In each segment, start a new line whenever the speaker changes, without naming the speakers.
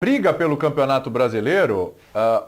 Briga pelo Campeonato Brasileiro,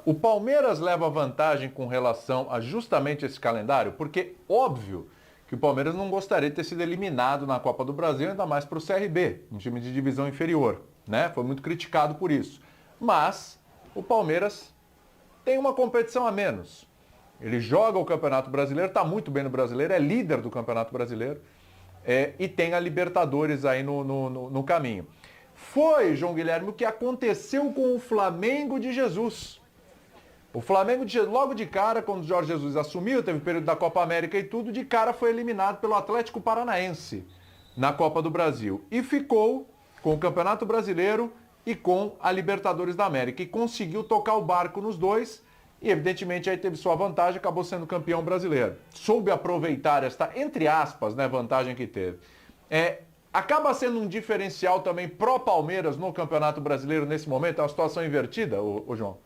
o Palmeiras leva vantagem com relação a justamente esse calendário, porque óbvio que o Palmeiras não gostaria de ter sido eliminado na Copa do Brasil, ainda mais para o CRB, um time de divisão inferior, né? Foi muito criticado por isso. Mas o Palmeiras tem uma competição a menos. Ele joga o Campeonato Brasileiro, está muito bem no Brasileiro, é líder do Campeonato Brasileiro e tem a Libertadores aí no caminho. Foi, João Guilherme, o que aconteceu com o Flamengo de Jesus. O Flamengo, logo de cara, quando o Jorge Jesus assumiu, teve o período da Copa América e tudo, de cara foi eliminado pelo Atlético Paranaense na Copa do Brasil. E ficou com o Campeonato Brasileiro e com a Libertadores da América. E conseguiu tocar o barco nos dois e, evidentemente, aí teve sua vantagem, acabou sendo campeão brasileiro. Soube aproveitar esta, entre aspas, né, vantagem que teve. Acaba sendo um diferencial também pró-Palmeiras no Campeonato Brasileiro nesse momento? É uma situação invertida, ô João?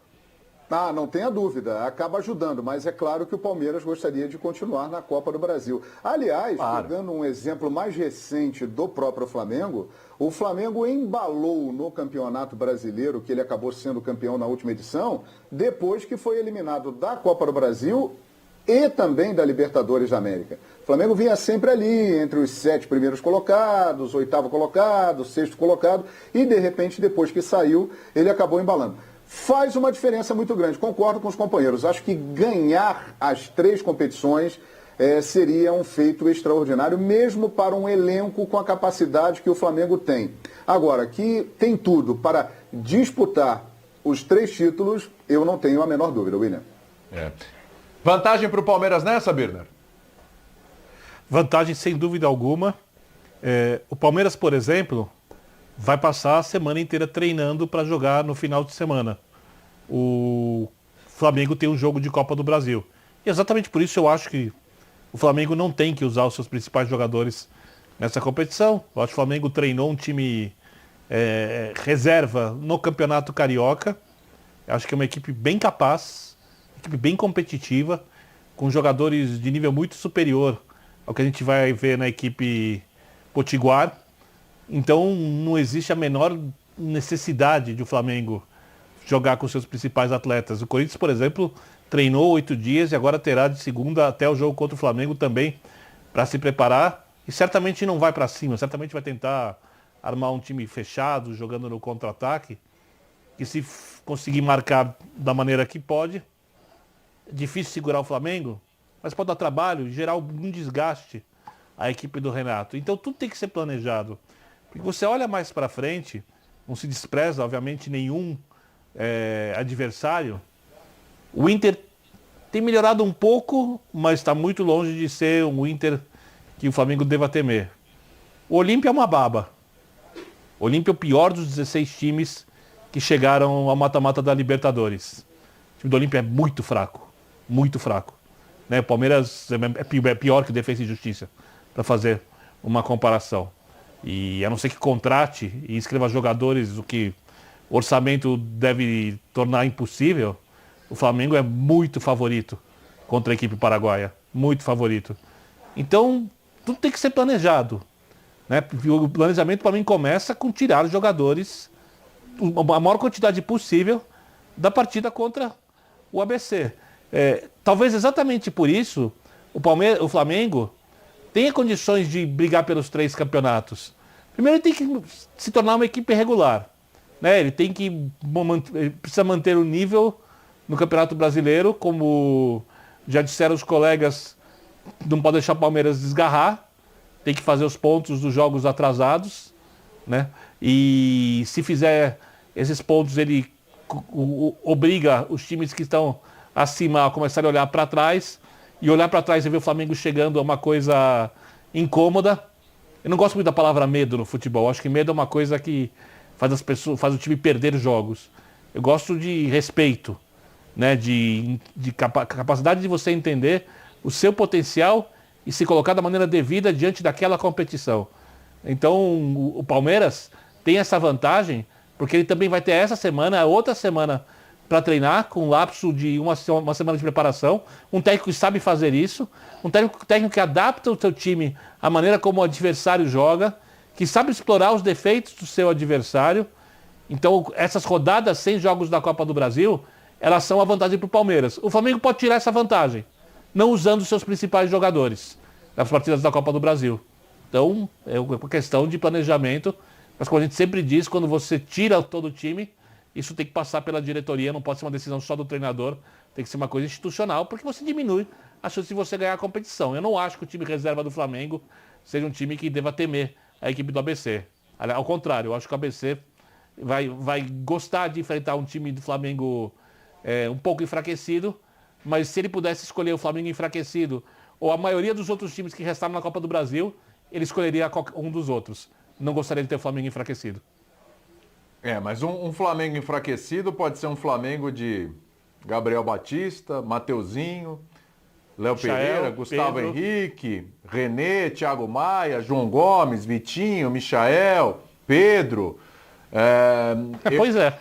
Ah, não tenha dúvida, acaba ajudando, mas é claro que o Palmeiras gostaria de continuar na Copa do Brasil. Aliás,
Claro.
pegando um exemplo mais recente do próprio Flamengo, o Flamengo embalou no Campeonato Brasileiro, que ele acabou sendo campeão na última edição, depois que foi eliminado da Copa do Brasil e também da Libertadores da América. O Flamengo vinha sempre ali, entre os 7 primeiros colocados, 8º colocado, 6º colocado, e de repente, depois que saiu, ele acabou embalando. Faz uma diferença muito grande, concordo com os companheiros. Acho que ganhar as 3 competições seria um feito extraordinário, mesmo para um elenco com a capacidade que o Flamengo tem. Agora, que tem tudo para disputar os 3 títulos, eu não tenho a menor dúvida, William.
Vantagem para o Palmeiras nessa, Birner?
Vantagem sem dúvida alguma. O Palmeiras, por exemplo, vai passar a semana inteira treinando para jogar no final de semana. O Flamengo tem um jogo de Copa do Brasil. E exatamente por isso eu acho que o Flamengo não tem que usar os seus principais jogadores nessa competição. Eu acho que o Flamengo treinou um time reserva no Campeonato Carioca. Eu acho que é uma equipe bem capaz, equipe bem competitiva, com jogadores de nível muito superior ao que a gente vai ver na equipe potiguar. Então não existe a menor necessidade de o Flamengo jogar com seus principais atletas. O Corinthians, por exemplo, treinou 8 dias e agora terá de segunda até o jogo contra o Flamengo também para se preparar. E certamente não vai para cima, certamente vai tentar armar um time fechado, jogando no contra-ataque. E se conseguir marcar da maneira que pode, é difícil segurar o Flamengo, mas pode dar trabalho, gerar algum desgaste à equipe do Renato. Então tudo tem que ser planejado. Porque você olha mais para frente, não se despreza, obviamente, nenhum adversário. O Inter tem melhorado um pouco, mas está muito longe de ser um Inter que o Flamengo deva temer. O Olímpia é uma baba. O Olímpia é o pior dos 16 times que chegaram ao mata-mata da Libertadores. O time do Olímpia é muito fraco. Muito fraco. Né? O Palmeiras é pior que o Defensa e Justiça, para fazer uma comparação. E a não ser que contrate e inscreva jogadores, o que o orçamento deve tornar impossível, o Flamengo é muito favorito contra a equipe paraguaia. Muito favorito. Então, tudo tem que ser planejado. Né? O planejamento, para mim, começa com tirar os jogadores, a maior quantidade possível, da partida contra o ABC. Talvez exatamente por isso o Flamengo tenha condições de brigar pelos 3 campeonatos. Primeiro, ele tem que se tornar uma equipe regular. Né? Ele precisa manter o nível no Campeonato Brasileiro, como já disseram os colegas, não pode deixar o Palmeiras desgarrar, tem que fazer os pontos dos jogos atrasados. Né? E se fizer esses pontos, ele obriga os times que estão acima a começar a olhar para trás, e olhar para trás e ver o Flamengo chegando é uma coisa incômoda. Eu não gosto muito da palavra medo no futebol. Acho que medo é uma coisa que faz o time perder jogos. Eu gosto de respeito, né? de capacidade de você entender o seu potencial e se colocar da maneira devida diante daquela competição. Então o Palmeiras tem essa vantagem, porque ele também vai ter essa semana, outra semana para treinar, com um lapso de uma semana de preparação. Um técnico que sabe fazer isso, um técnico que adapta o seu time à maneira como o adversário joga, que sabe explorar os defeitos do seu adversário. Então, essas rodadas sem jogos da Copa do Brasil, elas são a vantagem para o Palmeiras. O Flamengo pode tirar essa vantagem, não usando os seus principais jogadores nas partidas da Copa do Brasil. Então, é uma questão de planejamento. Mas como a gente sempre diz, quando você tira todo o time, isso tem que passar pela diretoria, não pode ser uma decisão só do treinador, tem que ser uma coisa institucional, porque você diminui a chance de você ganhar a competição. Eu não acho que o time reserva do Flamengo seja um time que deva temer a equipe do ABC. Ao contrário, eu acho que o ABC vai gostar de enfrentar um time do Flamengo um pouco enfraquecido, mas se ele pudesse escolher o Flamengo enfraquecido, ou a maioria dos outros times que restaram na Copa do Brasil, ele escolheria um dos outros. Não gostaria de ter o Flamengo enfraquecido.
Mas um Flamengo enfraquecido pode ser um Flamengo de Gabriel Batista, Mateuzinho, Léo Pereira, Gustavo
Pedro,
Henrique, René, Thiago Maia, João Gomes, Vitinho, Michael, Pedro.
Pois é.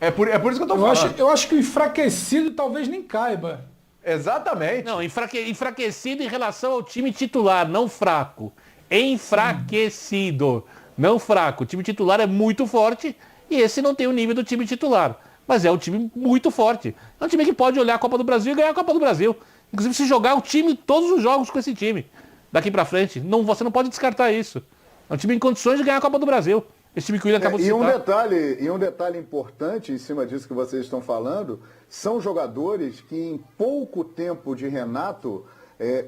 É por isso que eu tô falando.
Eu acho que o enfraquecido talvez nem caiba.
Exatamente.
Não, enfraquecido em relação ao time titular, não fraco. Enfraquecido, não fraco. O time titular é muito forte e esse não tem o nível do time titular. Mas é um time muito forte. É um time que pode olhar a Copa do Brasil e ganhar a Copa do Brasil. Inclusive, se jogar o time, todos os jogos com esse time, daqui pra frente, você não pode descartar isso. É um time em condições de ganhar a Copa do Brasil. Esse time que o William acabou de citar.
Um detalhe importante em cima disso que vocês estão falando, são jogadores que em pouco tempo de Renato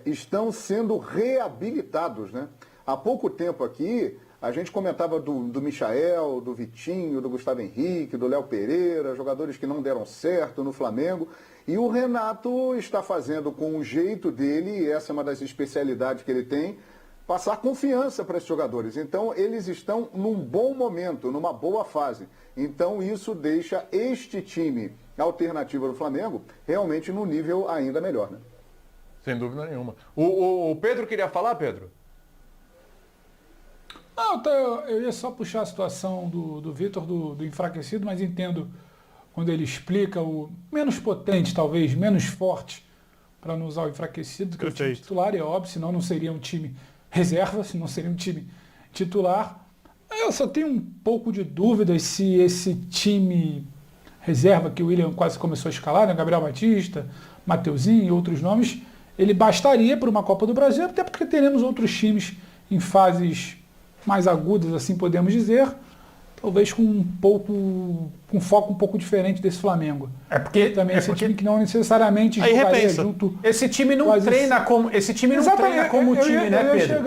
estão sendo reabilitados, né? Há pouco tempo aqui, a gente comentava do Michael, do Vitinho, do Gustavo Henrique, do Léo Pereira, jogadores que não deram certo no Flamengo. E o Renato está fazendo com o jeito dele, e essa é uma das especialidades que ele tem, passar confiança para esses jogadores. Então, eles estão num bom momento, numa boa fase. Então, isso deixa este time alternativo do Flamengo realmente num nível ainda melhor, né?
Sem dúvida nenhuma. O Pedro queria falar, Pedro?
Não, eu ia só puxar a situação do Vitor, do enfraquecido, mas entendo quando ele explica o menos potente, talvez, menos forte, para não usar o enfraquecido, que é o time titular, e é óbvio, senão não seria um time reserva, senão seria um time titular. Eu só tenho um pouco de dúvidas se esse time reserva, que o William quase começou a escalar, né, Gabriel Batista, Mateuzinho e outros nomes, ele bastaria para uma Copa do Brasil, até porque teremos outros times em fases mais agudas, assim podemos dizer, talvez com foco um pouco diferente desse Flamengo. Também esse time que não necessariamente jogaria junto.
Esse time não treina como time, né, Pedro?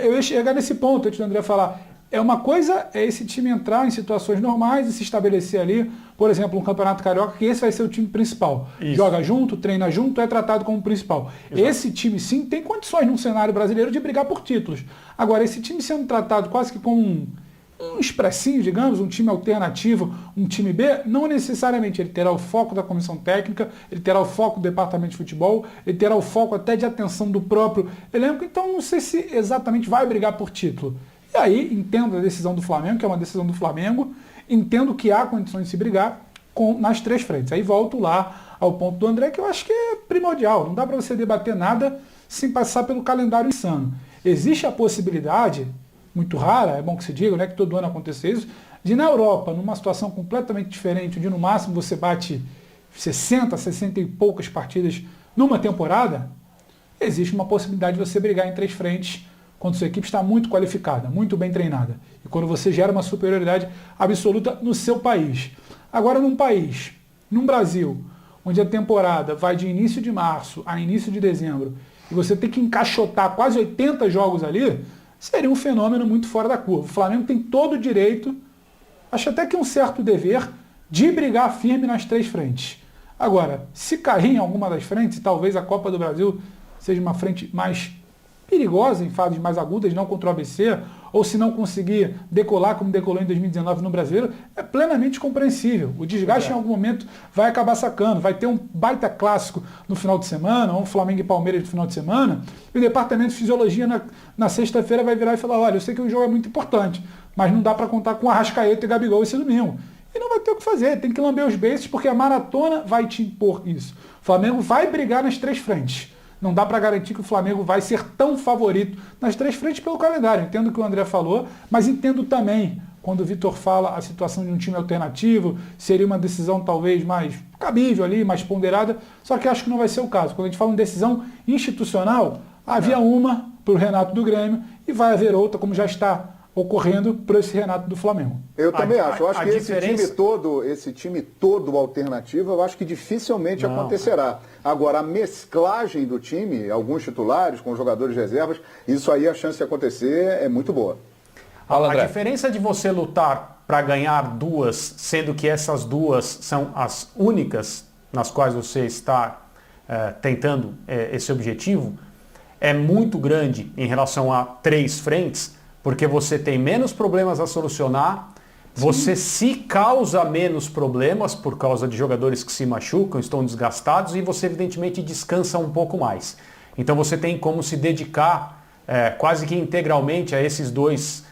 Eu ia chegar nesse ponto antes do André falar. Uma coisa é esse time entrar em situações normais e se estabelecer ali, por exemplo, um Campeonato Carioca, que esse vai ser o time principal. Isso. Joga junto, treina junto, é tratado como principal. Exato. Esse time, sim, tem condições num cenário brasileiro de brigar por títulos. Agora, esse time sendo tratado quase que como um expressinho, digamos, um time alternativo, um time B, não necessariamente ele terá o foco da comissão técnica, ele terá o foco do departamento de futebol, ele terá o foco até de atenção do próprio elenco, então não sei se exatamente vai brigar por título. E aí, entendo a decisão do Flamengo, que é uma decisão do Flamengo, entendo que há condições de se brigar nas três frentes. Aí volto lá ao ponto do André, que eu acho que é primordial. Não dá para você debater nada sem passar pelo calendário insano. Existe a possibilidade, muito rara, é bom que se diga, né, que todo ano aconteça isso, de na Europa, numa situação completamente diferente, onde no máximo você bate 60 e poucas partidas numa temporada, existe uma possibilidade de você brigar em três frentes quando sua equipe está muito qualificada, muito bem treinada. E quando você gera uma superioridade absoluta no seu país. Agora, num Brasil, onde a temporada vai de início de março a início de dezembro, e você tem que encaixotar quase 80 jogos ali, seria um fenômeno muito fora da curva. O Flamengo tem todo o direito, acho até que um certo dever, de brigar firme nas três frentes. Agora, se cair em alguma das frentes, talvez a Copa do Brasil seja uma frente mais perigosa em fases mais agudas, não contra o ABC, ou se não conseguir decolar como decolou em 2019 no Brasileiro, é plenamente compreensível. O desgaste em algum momento vai acabar sacando, vai ter um baita clássico no final de semana, ou um Flamengo e Palmeiras no final de semana, e o departamento de fisiologia na sexta-feira vai virar e falar, olha, eu sei que o jogo é muito importante, mas não dá para contar com Arrascaeta e Gabigol esse domingo. E não vai ter o que fazer, tem que lamber os beiços, porque a maratona vai te impor isso. O Flamengo vai brigar nas três frentes. Não dá para garantir que o Flamengo vai ser tão favorito nas três frentes pelo calendário. Entendo o que o André falou, mas entendo também quando o Vitor fala a situação de um time alternativo, seria uma decisão talvez mais cabível ali, mais ponderada, só que acho que não vai ser o caso. Quando a gente fala em decisão institucional, havia uma para o Renato do Grêmio e vai haver outra, como já está ocorrendo para esse Renato do Flamengo.
Eu também acho. Eu acho que esse time todo alternativo, eu acho que dificilmente acontecerá. Agora, a mesclagem do time, alguns titulares com jogadores reservas, isso aí a chance de acontecer é muito boa.
A diferença de você lutar para ganhar duas, sendo que essas duas são as únicas nas quais você está tentando esse objetivo, é muito grande em relação a 3 frentes, porque você tem menos problemas a solucionar, você se causa menos problemas por causa de jogadores que se machucam, estão desgastados, e você evidentemente descansa um pouco mais. Então você tem como se dedicar quase que integralmente a esses dois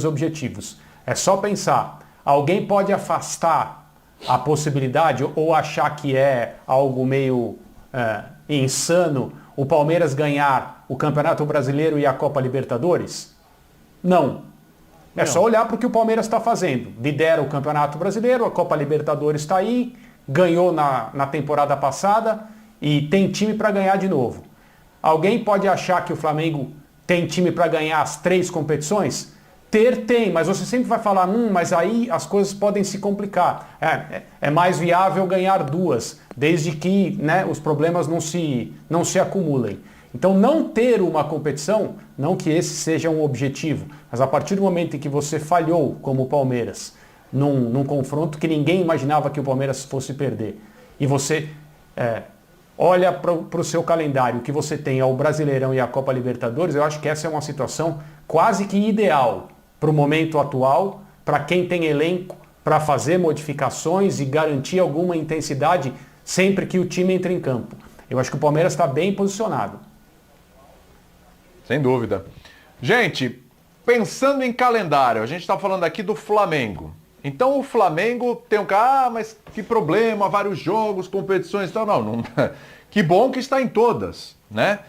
objetivos. É só pensar, alguém pode afastar a possibilidade ou achar que é algo meio insano o Palmeiras ganhar o Campeonato Brasileiro e a Copa Libertadores? Não. É só olhar para o que o Palmeiras está fazendo. Lidera o Campeonato Brasileiro, a Copa Libertadores está aí, ganhou na temporada passada e tem time para ganhar de novo. Alguém pode achar que o Flamengo tem time para ganhar as 3 competições? Tem, mas você sempre vai falar, mas aí as coisas podem se complicar. É mais viável ganhar 2, desde que os problemas não se acumulem. Então não ter uma competição, não que esse seja um objetivo, mas a partir do momento em que você falhou como o Palmeiras, num confronto que ninguém imaginava que o Palmeiras fosse perder, e você olha para o seu calendário, o que você tem é o Brasileirão e a Copa Libertadores, eu acho que essa é uma situação quase que ideal para o momento atual, para quem tem elenco, para fazer modificações e garantir alguma intensidade sempre que o time entre em campo. Eu acho que o Palmeiras está bem posicionado.
Sem dúvida. Gente, pensando em calendário, a gente está falando aqui do Flamengo. Então o Flamengo tem um cara, mas que problema, vários jogos, competições e tal. Não, que bom que está em todas, né?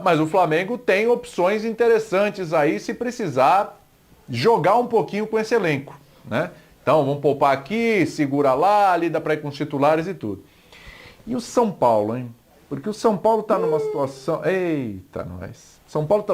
Mas o Flamengo tem opções interessantes aí se precisar jogar um pouquinho com esse elenco, né? Então vamos poupar aqui, segura lá, lida para ir com os titulares e tudo. E o São Paulo, hein? Porque o São Paulo está numa situação... Eita, nós. São Paulo está